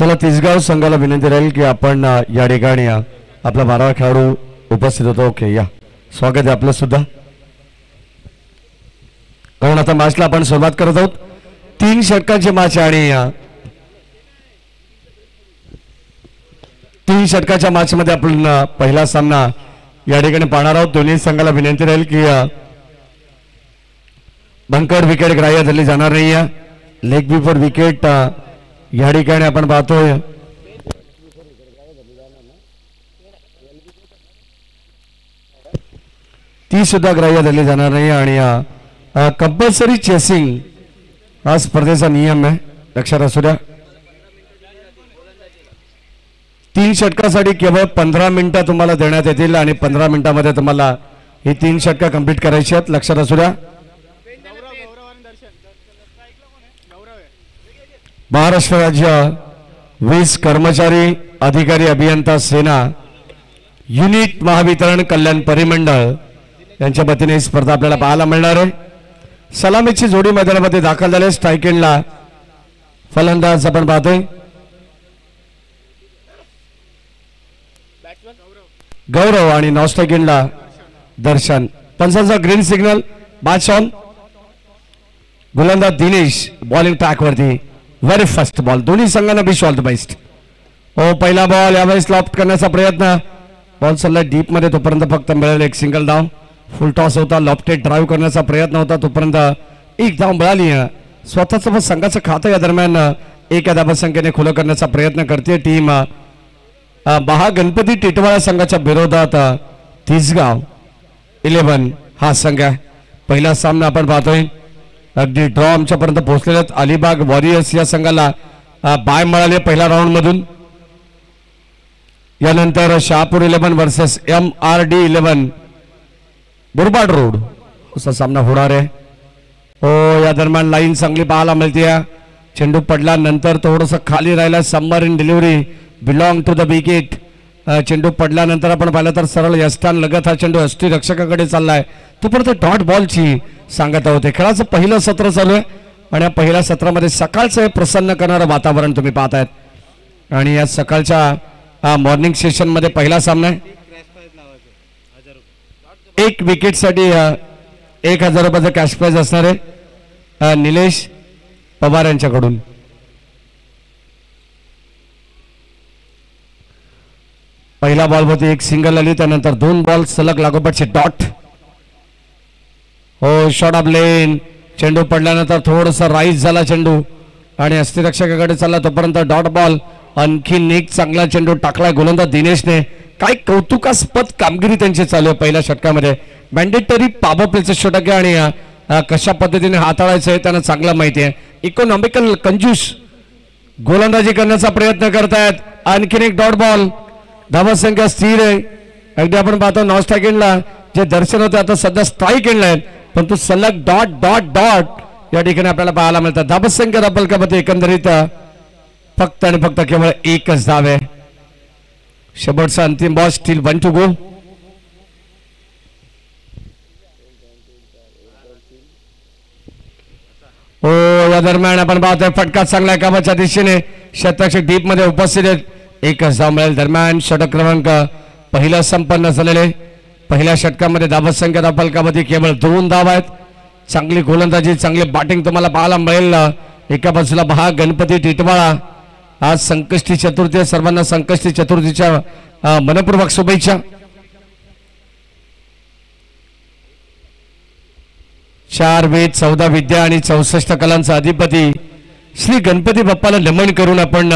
चला तिसगाव संघाला विनंती राहील की आपण या ठिकाणी आपला 12वा खेळाडू उपस्थित होतो. ओके या स्वागत आहे आपलं सुद्धा. कारण आता मॅचला आपण सुरुवात करत आहोत. 3 षटकांची मॅच आणि 3 षटकाच्या मॅच मध्ये आपण पहिला सामना या ठिकाणी पाहणार आहोत. दोन्ही संघाला विनंती राहील की बंकर विकेट ग्राह्य धरली जाणार नाही. लेग बिफोर विकेट या ठिकाणी आपण पाहतोय ती सुद्धा ग्राह्य धरली जाणार नाही. आणि कंपल्सरी चेसिंग हा स्पर्धेचा नियम आहे, लक्षात असू द्या. 3 षटकासाठी केवळ 15 मिनिटं तुम्हाला देण्यात येतील आणि 15 मिनिटांमध्ये तुम्हाला ही 3 षटकं कंप्लीट करायची आहेत, लक्षात असू द्या. महाराष्ट्र राज्य 20 कर्मचारी अधिकारी अभियंता सेना युनिट महावितरण कल्याण परिमंडळ यांच्या वतीने स्पर्धा आपल्याला पाहायला मिळणार आहे. सलामीची जोडी मैदानामध्ये दाखल झाले. स्ट्राईक एंडला फलंदाज आपण पाहतोय गौरव आणि नॉन स्ट्राईक एंडला दर्शन. पंचांचा ग्रीन सिग्नल. Bats on. गोलंदाज दिनेश बॉलिंग ट्रॅक वरती. Very first ball. दोन्ही संघांना विश ऑल द बेस्ट. ओ पहिला बॉल यावेळेस लॉफ्ट करण्याचा प्रयत्न. बॉल सल्ला डीप मध्ये, तोपर्यंत फक्त मिळाले एक सिंगल धाव. फुल टॉस होता, लॉफ्टेड ड्राईव्ह करण्याचा प्रयत्न होता, तोपर्यंत एक धाव मिळाली. स्वतःचं संघाचं खातं या दरम्यान एका धावसंख्येने खुलं करण्याचा प्रयत्न करते टीम महागणपती टिटवाळा संघाच्या विरोधात तिसगाव 11 हा संघ आहे. पहिला सामना आपण पाहतोय अगदी ड्रॉ आमच्यापर्यंत पोहोचलेले आहेत. अलिबाग वॉरियर्स या संघाला बाय मिळाले पहिल्या राऊंड मधून. यानंतर शहापूर 11 वर्सेस MRD 11 बुरबाड रोड असा सामना होणार आहे. हो या दरम्यान लाईन चांगली पाहायला मिळते. चेंडू पडल्यानंतर थोडंसं खाली राहिला. समर in delivery belong to the wicket. चेंडू पडल्यानंतर आपण पाहिलं तर सरळ यष्टान लगत हा चेंडू यष्टी रक्षकाकडे चाललाय. तोपर्यंत डॉट बॉलची सांगत होते. खेळाचं पहिलं सत्र चालू आहे आणि या पहिल्या सत्रामध्ये सकाळचं हे प्रसन्न करणारं वातावरण तुम्ही पाहतायत. आणि या सकाळच्या मॉर्निंग सेशन मध्ये पहिला सामना आहे. 1 विकेटसाठी 1000 रुपयाचं कॅश प्राइज असणार आहे निलेश पवार यांच्याकडून. पहिला बॉलवरती एक सिंगल आली, त्यानंतर 2 बॉल सलग लागोपाठचे डॉट. हो शॉट ऑफ लेन. चेंडू पडल्यानंतर थोडंसं राईज झाला चेंडू आणि अस्थिरक्षकाकडे चालला, तोपर्यंत डॉट बॉल. आणखीन एक चांगला चेंडू टाकलाय गोलंदाज दिनेशने. काय कौतुकास्पद कामगिरी त्यांची चालू आहे पहिल्या षटकामध्ये. मॅन्डेटरी पॉवर प्लेचं षटक आहे आणि कशा पद्धतीने हाताळायचं आहे त्यांना चांगलं माहिती आहे. इकॉनॉमिकल कंजूस गोलंदाजी करण्याचा प्रयत्न करतायत. आणखीन एक डॉट बॉल. धावसंख्या स्थिर आहे. अगदी आपण पाहतो नॉन स्ट्राईक एंडला जे दर्शन होते आता सध्या स्ट्राईक एंडला आहेत, परंतु सलग डॉट डॉट डॉट या ठिकाणी आपल्याला पाहायला मिळतात. धावसंख्या रबलकामध्ये एकंदरीत फक्त आणि फक्त केवळ एकच धाव आहे. शेवटचा अंतिम बॉल. Steel 1 to go. हो या दरम्यान आपण पाहतोय फटका चांगला कामाच्या दिशेने शतक डीप मध्ये उपस्थित आहेत. एकच धाव मिळेल. दरम्यान षटक क्रमांक पहिला संपन्न झालेले. पहिल्या षटकामध्ये धावसंख्या फलकामध्ये केवळ 2 धाव आहेत. चांगली गोलंदाजी, चांगली बॅटिंग तुम्हाला पाहायला मिळेल. एका बाजूला महागणपती टिटवाळा. आज संकष्टी चतुर्थी. सर्वांना संकष्टी चतुर्थीच्या मनपूर्वक शुभेच्छा. चार वेद 14 विद्या आणि 64 कलांचा अधिपती श्री गणपती बाप्पाला नमन करून आपण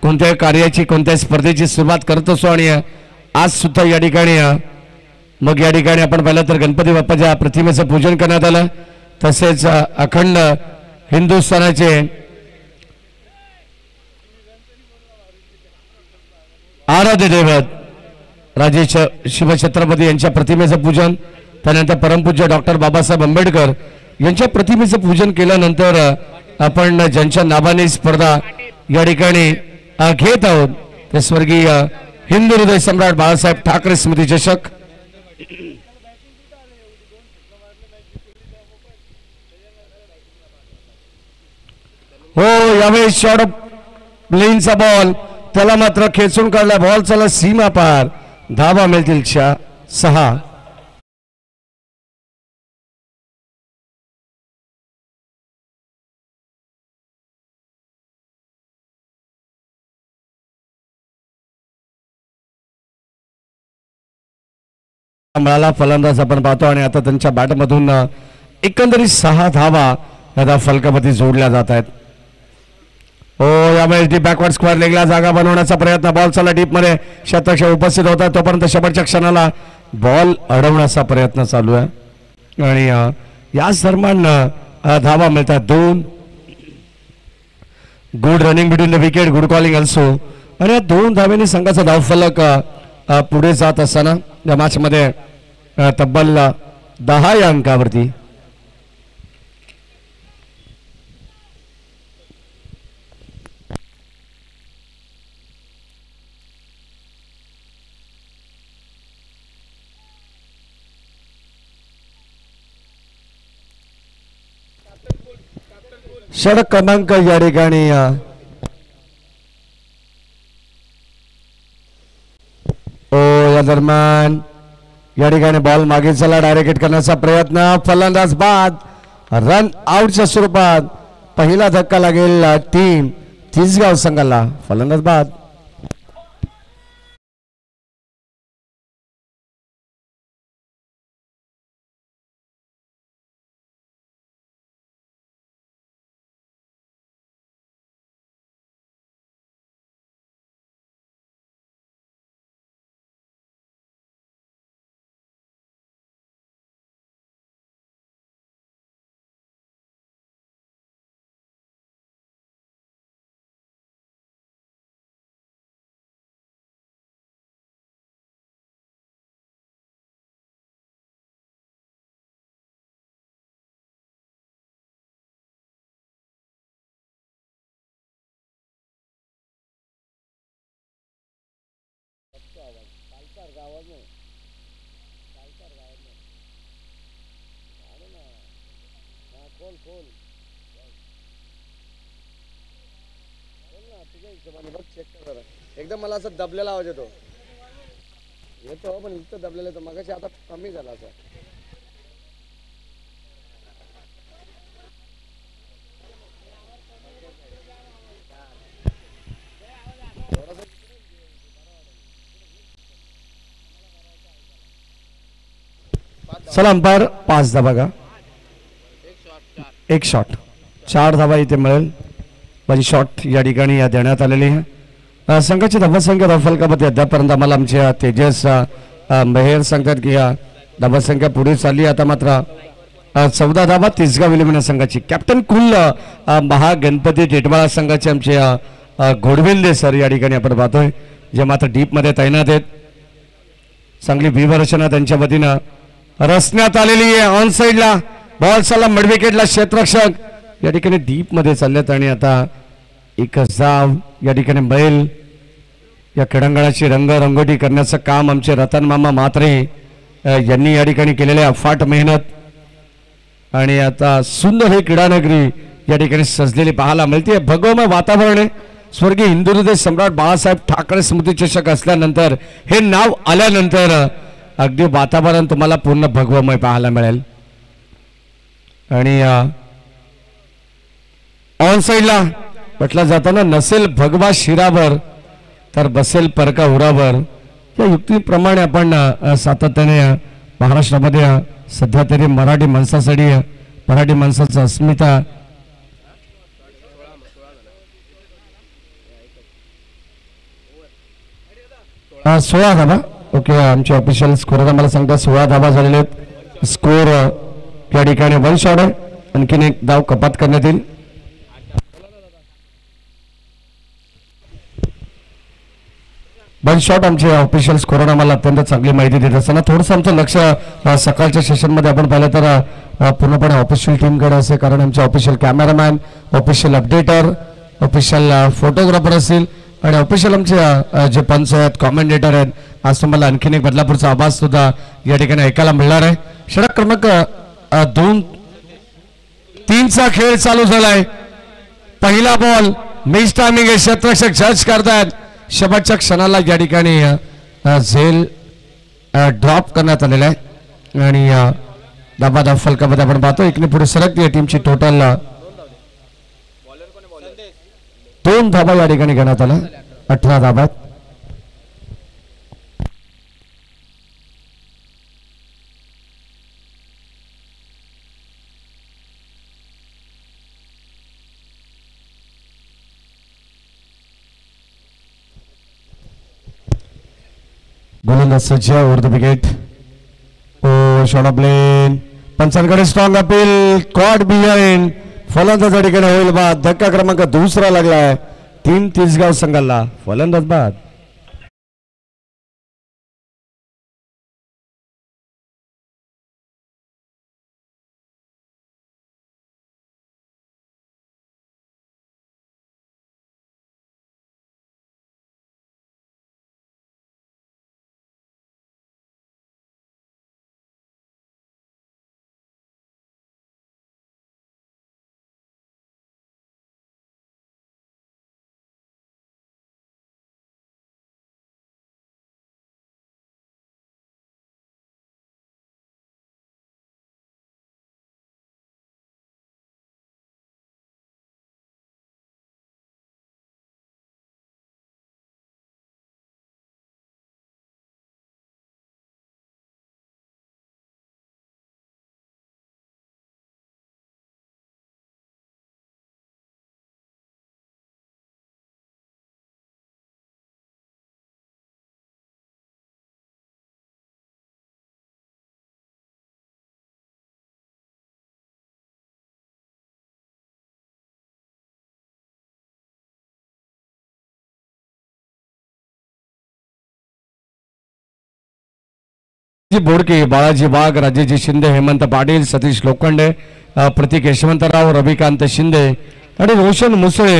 कोणत्याही कार्याची, कोणत्याही स्पर्धेची सुरुवात करत असतो. आणि आज सुद्धा या ठिकाणी मग या ठिकाणी आपण पाहिलं तर गणपती बाप्पाच्या प्रतिमेचं पूजन करण्यात आलं. तसेच अखंड हिंदुस्थानाचे आराध्य दैवत राजे शिवछत्रपती यांच्या प्रतिमेचं पूजन, त्यानंतर परमपूज्य डॉक्टर बाबासाहेब आंबेडकर यांच्या प्रतिमेचं पूजन केल्यानंतर आपण ज्यांच्या नावाने स्पर्धा या ठिकाणी घेत आहोत ते स्वर्गीय हिंदू हृदय सम्राट बाळासाहेब ठाकरे स्मृती चषक. हो यावेळी शॉट प्लेनचा बॉल त्याला मात्र खेचून काढला. बॉल चला सीमा पार. धावा मिळतील 6. मिळाला फलंदाज आपण पाहतो आणि आता त्यांच्या बॅटमधून एकंदरीत 6 धावा आता फलकामध्ये जोडल्या जात आहेत. हो यावेळेस डीप बॅकवर्ड स्क्वेअर लेगला जागा बनवण्याचा प्रयत्न. बॉल चला डीप मध्ये शतक उपस्थित होता तोपर्यंत शेवटच्या क्षणाला बॉल अडवण्याचा प्रयत्न चालू आहे आणि याच दरम्यान धावा मिळतात 2. Good running between the wicket, good calling also. आणि या 2 धावेने संघाचा धावफलक पुढे जात असताना या मॅच मध्ये तब्बल 10 या अंकावरती. षटक क्रमांक या ठिकाणी या दरम्यान या ठिकाणी बॉल मागे चला डायरेक्ट हिट करण्याचा प्रयत्न. फलंदाज बाद. रन आउटच्या स्वरूपात पहिला धक्का लागेल टीम तिसगाव संघाला. फलंदाज बाद. एकदम मला असं दबलेला आवाज येतो पण इथं दबलेला येतो. मगाशी आता कमी झाला असं. चला अंपायर 5 धावा का 1 शॉट 4 धावा इथे मिळेल. माझी शॉट या ठिकाणी देण्यात आलेली आहे. संघाची धावसंख्या धावफलकामध्ये अद्यापर्यंत आम्हाला आमच्या तेजस मेहर सांगतात की धावसंख्या पुढे चालली. आता मात्र 14 धावा तिसगाव विलिमना संघाची. कॅप्टन कुल महागणपती टेटवाळा संघाचे आमचे घोडविंदे सर या ठिकाणी आपण पाहतोय जे मात्र डीप मध्ये तैनात आहेत. चांगली व्यूहरचना त्यांच्या वतीनं रचण्यात आलेली आहे. ऑन साइडला बॉल चला मिड विकेटला क्षेत्ररक्षक या ठिकाणी डीप मध्ये चाललेत आणि आता एकच धाव या ठिकाणी बैल या क्रीडांगणाची रंगरंगोटी करण्याचं काम आमचे रतन मामा म्हात्रे यांनी या ठिकाणी केलेले अफाट मेहनत आणि आता सुंदर हे क्रीडानगरी या ठिकाणी सजलेली पाहायला मिळते. भगवमय वातावरण आहे. स्वर्गीय हिंदुहृदय सम्राट बाळासाहेब ठाकरे स्मृती चषक असल्यानंतर हे नाव आल्यानंतर अगदी वातावरण तुम्हाला पूर्ण भगवमय पाहायला मिळेल. आणि ऑन साइडला म्हटलं जाताना नसेल भगवा शिरावर तर बसेल परका उरावर या युक्तीप्रमाणे आपण सातत्याने महाराष्ट्रामध्ये सध्या तरी मराठी माणसासाठी मराठी माणसाचं अस्मिता 16 धावा. ओके आमचे ऑफिशियल स्कोर मला सांगतात 16 धावा झालेले आहेत. स्कोर या ठिकाणी 1 शॉट आहे. आणखीन एक धाव कपात करण्यात येईल. वन शॉट आमचे ऑफिशियल स्कोर आम्हाला अत्यंत चांगली माहिती देत असताना थोडंसं आमचं लक्ष सकाळच्या सेशनमध्ये आपण पाहिलं तर पूर्णपणे ऑफिशियल टीमकडे असे. कारण आमचे official cameraman, official updater, official photographer असतील आणि ऑफिशियल आमचे जे पंच आहेत, कॉमेंटेटर आहेत. आज तुम्हाला आणखीन एक बदलापूरचा आवाज सुद्धा या ठिकाणी ऐकायला मिळणार आहे. षटक क्रमांक 2-3चा खेळ चालू झालाय. पहिला बॉल मिस टायमिंग हे क्षेत्ररक्षक जज करतायत. शेवटच्या क्षणाला या ठिकाणी झेल ड्रॉप करण्यात आलेला आहे आणि धाबा फलकामध्ये आपण पाहतो एकने पुढे सरकते टीमची टोटल 2 धाबा या ठिकाणी घेण्यात आला. 18 धाबात. गोलंदाज सज्ज ओव्हर द विकेट. ओ शॉट ऑफ प्लेन. पंचांकडे स्ट्रॉंग अपील. Caught behind. फलंदाज या ठिकाणी होईल बाद. धक्का क्रमांक 2 लागलाय. 3 तिसगाव संघाला. फलंदाज बाद. बोडके, बाळाजी वाघ, राजेजी शिंदे, हेमंत पाटील, सतीश लोखंडे, प्रतीक यशवंतराव, रविकांत शिंदे आणि रोशन मुसळे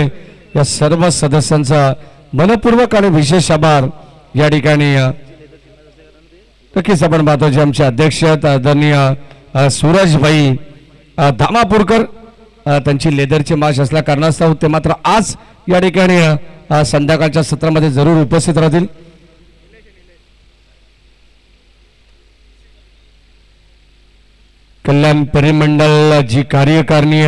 या सर्व सदस्यांचा मनपूर्वक आणि विशेष आभार या ठिकाणी नक्कीच आपण पाहतो. जे आमचे अध्यक्ष आदरणीय सूरजभाई धामापूरकर त्यांची लेदरची माश असल्या कारणास्तव ते मात्र आज या ठिकाणी संध्याकाळच्या सत्रामध्ये जरूर उपस्थित राहतील. कल्याण परिमंडल जी कार्यकारिणी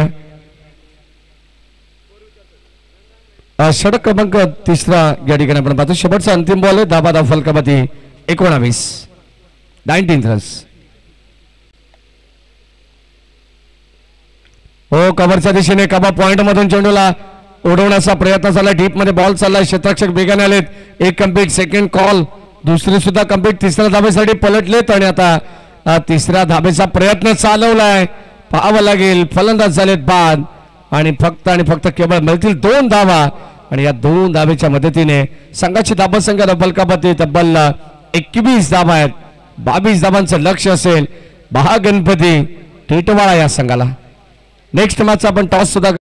षटक क्रमांक 3 या ठिकाणी आपण पाहतो. शेवटचा अंतिम बॉल आहे. धाबा फलकामध्ये 19 रन्स. हो कव्हरच्या दिशेने कबा पॉइंट मधून चेंडूला उडवण्याचा प्रयत्न झाला. डीप मध्ये बॉल चाललाय. क्षेत्ररक्षक वेगाने आलेत. एक कंप्लीट. Second call. दुसरी सुद्धा कंप्लीट. तिसऱ्या धाब्यासाठी पलटलेत आणि आता तिसऱ्या धाबेचा प्रयत्न चालवलाय. पाहावं लागेल. फलंदाज झालेत बाद आणि फक्त केवळ मिळतील 2 धावा आणि या 2 धाबेच्या मदतीने संघाची धाबा संख्या फलकामध्ये तब्बल 21 धाबा आहेत. 22 धाबांचं लक्ष असेल महागणपती टिटवाळा या संघाला. नेक्स्ट मॅचचा आपण टॉस सुद्धा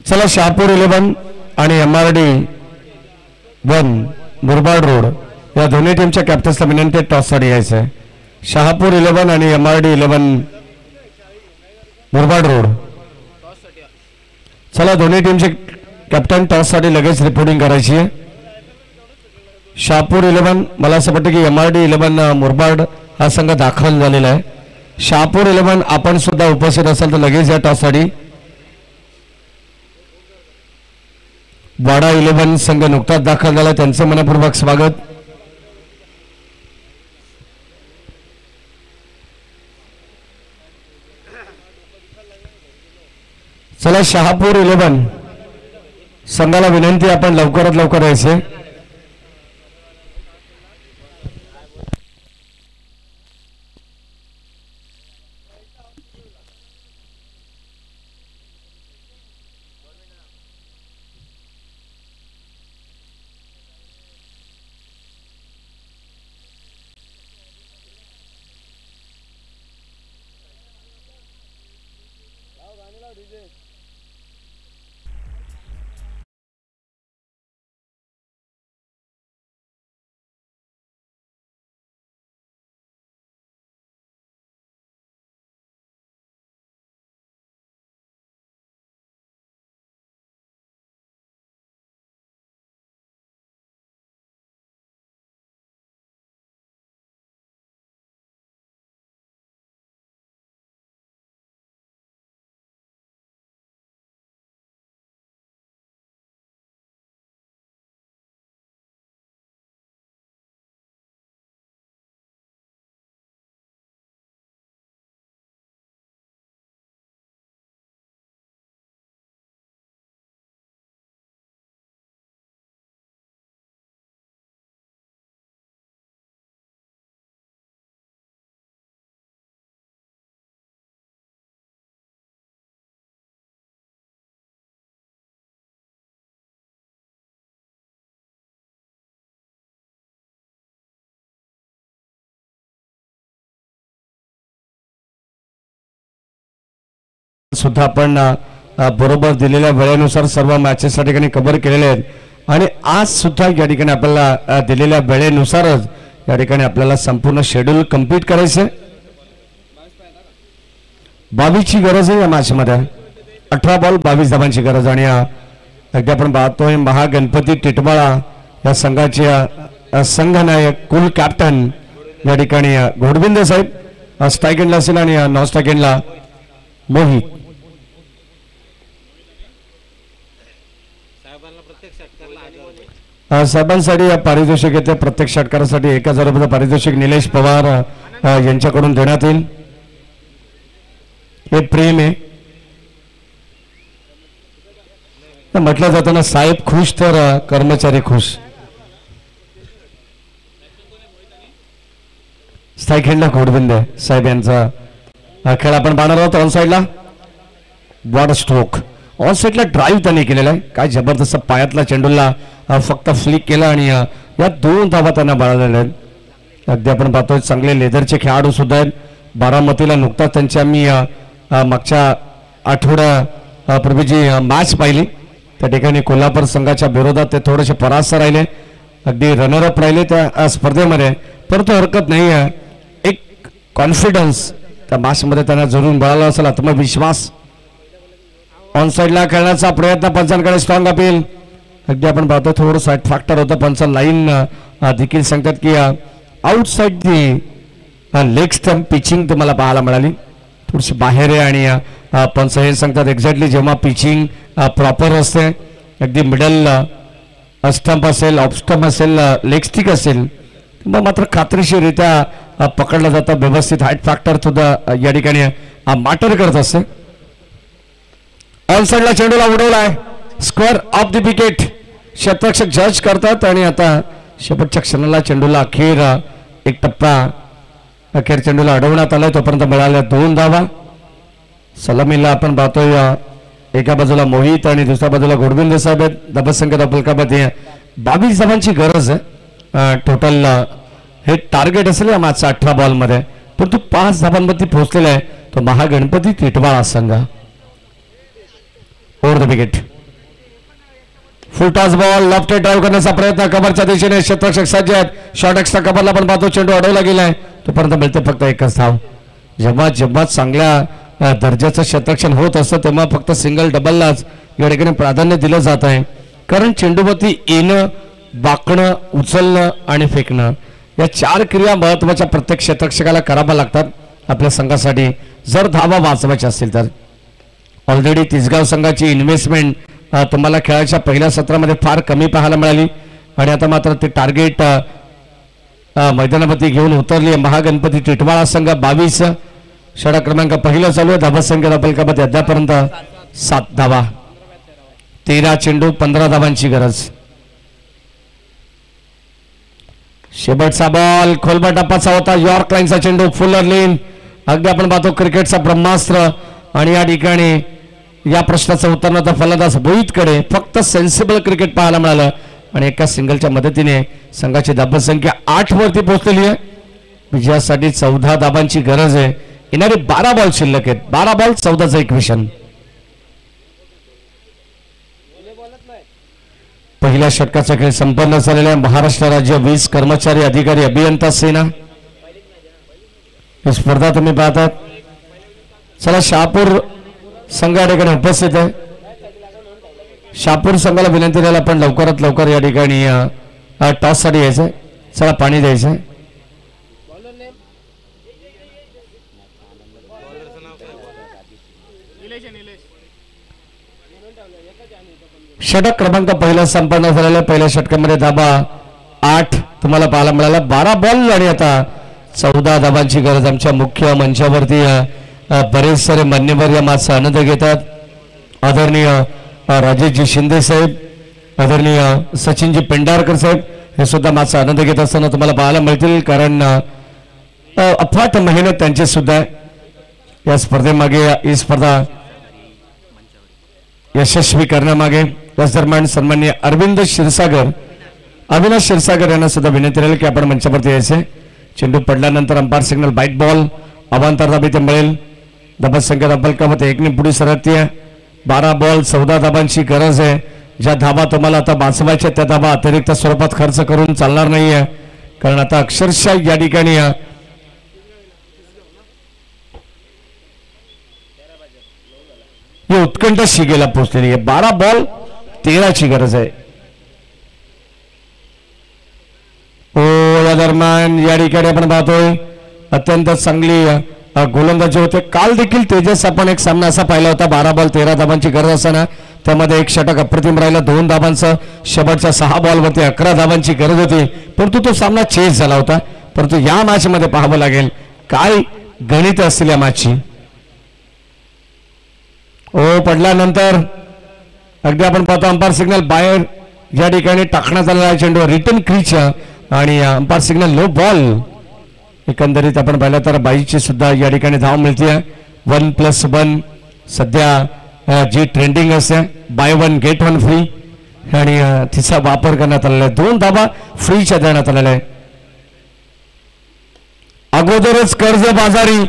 चला. शहापूर 11 आणि MRD 1 मुरबाड रोड या दोन्ही टीमच्या कॅप्टन्सला विनंती टॉससाठी यायचं आहे. शहापूर 11 आणि MRD 11 मुरबाड रोड. चला दोन्ही टीमचे कॅप्टन टॉससाठी लगेच रिपोर्टिंग करायची आहे. शहापूर 11 मला असं वाटतं की MRD 11 मुरबाड हा संघ दाखल झालेला आहे. शहापूर 11 आपण सुद्धा उपस्थित असाल तर लगेच या टॉससाठी. वाडा 11 संघ नुकताच दाखल झाला. त्यांचं मनपूर्वक स्वागत. चला शहापूर 11 संघाला विनंती आपण लवकरात लवकर यायचे. सुद्धा आपण बरोबर दिलेल्या वेळेनुसार सर्व मॅचेस या ठिकाणी कव्हर केलेले आहेत आणि आज सुद्धा या ठिकाणी आपल्याला दिलेल्या वेळेनुसारच या ठिकाणी आपल्याला संपूर्ण शेड्यूल कंप्लीट करायचं. 22ची गरज आहे या मॅच मध्ये. 18 बॉल 22 धावांची गरज आणि अगदी आपण पाहतोय महागणपती टिटवाळा या संघाचे संघनायक कुल कॅप्टन या ठिकाणी घोडबिंदे साहेब स्ट्राईक एंडला असेल आणि नॉन स्ट्राईक एंडला मोहित. साहेबांसाठी या पारितोषिक येते. प्रत्येक षटकारासाठी 1000 रुपये पारितोषिक निलेश पवार यांच्याकडून देण्यात येईल. हे प्रेम आहे. म्हटलं जातं ना, साहेब खुश तर कर्मचारी खुश. स्ट्राईक हँडला घोडबिंदे साहेब यांचा खेळ आपण पाहणार आहोत. ऑन साईडला वॉट स्ट्रोक. ऑन साईडला ड्राईव्ह त्यांनी केलेला आहे. काय जबरदस्त पायातला चेंडूला फक्त फ्लिक केला आणि या 2 धावा त्यांना बाळगलेल्या आहेत. अगदी आपण पाहतोय चांगले लेदरचे खेळाडू सुद्धा आहेत. बारामतीला नुकताच त्यांच्या मी मागच्या आठवड्यापूर्वी जी मॅच पाहिली त्या ठिकाणी कोल्हापूर संघाच्या विरोधात ते थोडेसे परास्त राहिले. अगदी रनरअप राहिले त्या स्पर्धेमध्ये. परंतु हरकत नाही आहे. एक कॉन्फिडन्स त्या मॅचमध्ये त्यांना जरूर मिळाला असेल. आत्मविश्वास. ऑन साईडला खेळण्याचा प्रयत्न पंचांकडे. Strong appeal. अगदी आपण पाहतो थोडं साईड फॅक्टर होतं. पंच लाईन देखील सांगतात की आउटसाईड दी लेग स्टंप पिचिंग तुम्हाला पाहायला मिळाली. थोडीशी बाहेर आहे आणि पंच हे सांगतात एक्झॅक्टली जेव्हा पिचिंग प्रॉपर असते अगदी मिडल स्टंप असेल, ऑफ स्टंप असेल, लेग स्टिक असेल मग मात्र खात्रीशीररित्या पकडलं जातं. व्यवस्थित हाईट फॅक्टर सुद्धा या ठिकाणी मॅटर करत असते. ऑन साईडला चेंडूला उडवलाय. Square of the wicket. क्षेत्ररक्षक जज करतात आणि आता शेवटच्या क्षणाला चेंडूला एक टप्पा अखेर चेंडूला अडवण्यात आलाय. तोपर्यंत मिळाल्या 2 धावा. सलामीला आपण पाहतोय एका बाजूला मोहित आणि दुसऱ्या बाजूला घोडबिंदे साहेब आहेत. धावसंख्या अपलकामध्ये 22 धावांची गरज आहे. टोटल हे टार्गेट असेल या मॅचचा 18 बॉलमध्ये. परंतु 5 धावांवरती पोहोचलेला आहे तो महागणपती टिटवाळा संघ. Over the wicket. Full toss ball. Left drive करण्याचा प्रयत्न कव्हरच्या दिशेने. क्षेत्ररक्षक सज्ज आहेत. शॉर्ट एक्स्ट्रा कव्हरला पण पाहतो चेंडू अडवला गेलाय. तोपर्यंत मिळते फक्त 1च धाव. जेव्हा चांगल्या दर्जाचं क्षेत्ररक्षण होत असतं तेव्हा फक्त सिंगल डबललाच या ठिकाणी प्राधान्य दिलं जात आहे. कारण चेंडूवरती येणं, वाकणं, उचलणं आणि फेकणं या 4 क्रिया महत्वाच्या प्रत्येक क्षेत्ररक्षकाला कराव्या लागतात आपल्या संघासाठी जर धावा वाचवायच्या असतील तर. ऑलरेडी तिसगाव संघाची इन्व्हेस्टमेंट तुम्हाला खेळाच्या पहिल्या सत्रामध्ये फार कमी पाहायला मिळाली आणि आता मात्र ते टार्गेट मैदानावरती घेऊन उतरली आहे. महागणपती टिटवाळा संघ 22 षटक क्रमांक पहिला चालू आहे. धावसंख्या अपलकामध्ये अद्यापर्यंत 7 धावा. 13 चेंडू 15 धावांची गरज. शेवटचा बॉल. खोलबा टप्पाचा होता. यॉर्क लाईनचा चेंडू. फुलर लेन. अगदी आपण पाहतो क्रिकेटचा ब्रह्मास्त्र आणि या ठिकाणी या प्रश्नाचं उत्तर नव्हतं फलंदाज मोहितकडे. फक्त सेन्सिबल क्रिकेट पाहायला मिळालं आणि एका सिंगलच्या मदतीने संघाची धावसंख्या 8 वरती पोहोचलेली आहे. विजयासाठी 14 धावांची गरज आहे. येणारे 12 बॉल शिल्लक आहेत. 12 बॉल 14चं इक्वेशन. पहिल्या षटकाचा खेळ संपन्न झालेला आहे. महाराष्ट्र राज्य वीज कर्मचारी अधिकारी अभियंता सेना ही स्पर्धा तुम्ही पाहतात. चला शहापूर संघ या ठिकाणी उपस्थित आहे. शहापूर संघाला विनंती द्यायला आपण लवकरात लवकर या ठिकाणी टॉस साठी यायचंय. चला पाणी द्यायचंय. षटक क्रमांक पहिला संपन्न झालेला. पहिल्या षटकामध्ये धाबा 8 तुम्हाला पाहायला मिळाला. 12 बॉल आणि आता 14 धाबांची गरज. आमच्या मुख्य मंचावरती बरेच सारे मान्यवर या मॅचचा आनंद घेतात. आदरणीय राजेशजी शिंदे साहेब, आदरणीय सचिनजी पेंढारकर साहेब हे सुद्धा मॅचचा आनंद घेत असताना तुम्हाला पाहायला मिळतील. कारण अफाट मेहनत त्यांची सुद्धा या स्पर्धेमागे, ही स्पर्धा यशस्वी करण्यामागे. याच दरम्यान सन्माननीय अरविंद क्षीरसागर, अविनाश क्षीरसागर यांना सुद्धा विनंती राहील की आपण मंचावरती यायचे. चेंडू पडल्यानंतर अंपायर सिग्नल बाईट बॉल, अवांतर धाबे ते मिळेल. धाबा संख्या धाबलकामध्ये 1 ने पुढे सरकते. 12 बॉल 14 धाबांची गरज आहे. ज्या धाबा तुम्हाला आता वाचवायच्या त्या धाबा अतिरिक्त स्वरूपात खर्च करून चालणार नाहीये. कारण आता अक्षरशः या ठिकाणी ही उत्कंठ शिगेला पोहोचलेली आहे. 12 बॉल 13 ची गरज आहे. या दरम्यान या ठिकाणी आपण पाहतोय अत्यंत चांगली गोलंदाजी होते. काल देखील तेजस आपण एक सामना असा पाहिला होता. 12 बॉल 13 धाबांची गरज असताना त्यामध्ये एक षटक अप्रतिम राहिलं. 2 धाबांचं शेवटच्या 6 बॉलवरती 11 धाबांची गरज होती. परंतु तो सामना चेस झाला होता. परंतु या मॅच मध्ये पाहावं लागेल काय गणित असतील या मॅचची. पडल्यानंतर अगदी आपण पाहतो अंपायर सिग्नल बाहेर या ठिकाणी टाकण्यात आलेला आहे. चेंडू रिटर्न क्रीच आणि अंपायर सिग्नल लो बॉल. एकंदरीत आपण पाहिलं तर 22 सुद्धा या ठिकाणी धाव मिळते. 1+1 सध्या जी ट्रेंडिंग असते, बाय 1 गेट 1 फ्री आणि तिचा वापर करण्यात आलेला आहे. 2 धाबा फ्रीच्या देण्यात आलेल्या आहे. अगोदरच कर्ज बाजारी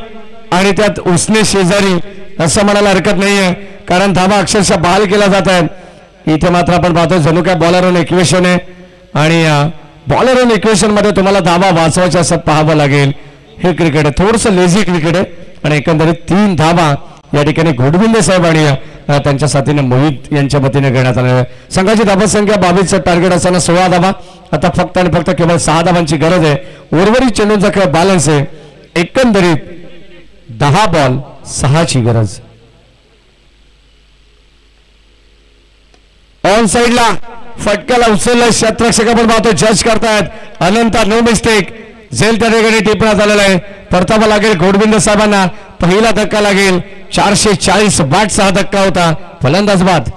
आणि त्यात उसने शेजारी असं म्हणायला हरकत नाहीये. कारण धाबा अक्षरशः बहाल केला जात आहे. इथे मात्र आपण पाहतो जणू काय बॉलर ऑन इक्वेशन आहे आणि बॉलर ऑन इक्वेशन मध्ये तुम्हाला धाबा वाचवायचे असं पाहावं लागेल. हे क्रिकेट आहे, थोडंसं लेझी क्रिकेट आहे. आणि एकंदरीत 3 धाबा या ठिकाणी घोडविंद साहेब आणि त्यांच्या साथीने मोहित यांच्या वतीने घेण्यात आलेला आहे. संघाची धाबा संख्या 22 टार्गेट असताना 16 धाबा. आता फक्त आणि फक्त केवळ 6 धाबांची गरज आहे. उर्वरित चेंडूंचा खेळ बॅलन्स आहे. एकंदरीत 10 बॉल 6 ची गरज. ऑन साइडला फटक्याला उचललं क्षेत्ररक्षक आपण पाहतो जज करतायत. अनंत नो मिस्टेक झेल त्या ठिकाणी टिपण्यात आलेला आहे. परतावा लागेल घोडविंद साहेबांना. पहिला धक्का लागेल. 440 बॅटचा हा धक्का होता. फलंदाज बाद.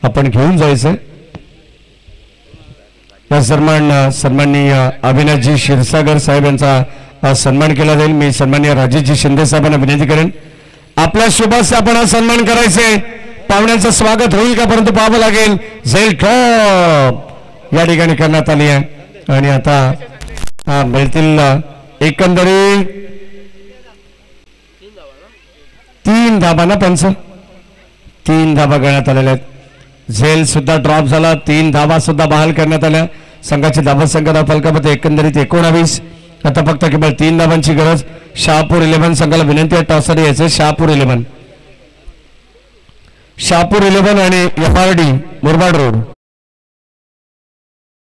आपण घेऊन जायचं. या सन्माननीय अविनाशजी क्षीरसागर साहेब यांचा सन्मान केला जाईल. मी सन्माननीय राजेशजी शिंदे साहेबांना विनंती करेन आपल्या शुभास आपण हा सन्मान करायचे. पाहुण्यांचं स्वागत होईल का, परंतु पाहावं लागेल. झेल ड्रॉप या ठिकाणी करण्यात आली आहे आणि आता मिळतील एकंदरीत 3 धाबांना पंच. 3 धाबा करण्यात आलेल्या आहेत. झेल सुद्धा ड्रॉप झाला. 3 धाबा सुद्धा बहाल करण्यात आल्या. संघाची धाबा संख्या फलकामध्ये एकंदरीत 19. आता फक्त केवळ 3 धाबांची गरज. शहापूर 11 संघाला विनंती आहे टॉससाठी यायचे. शहापूर 11 आणि MRD मुरबाड रोड.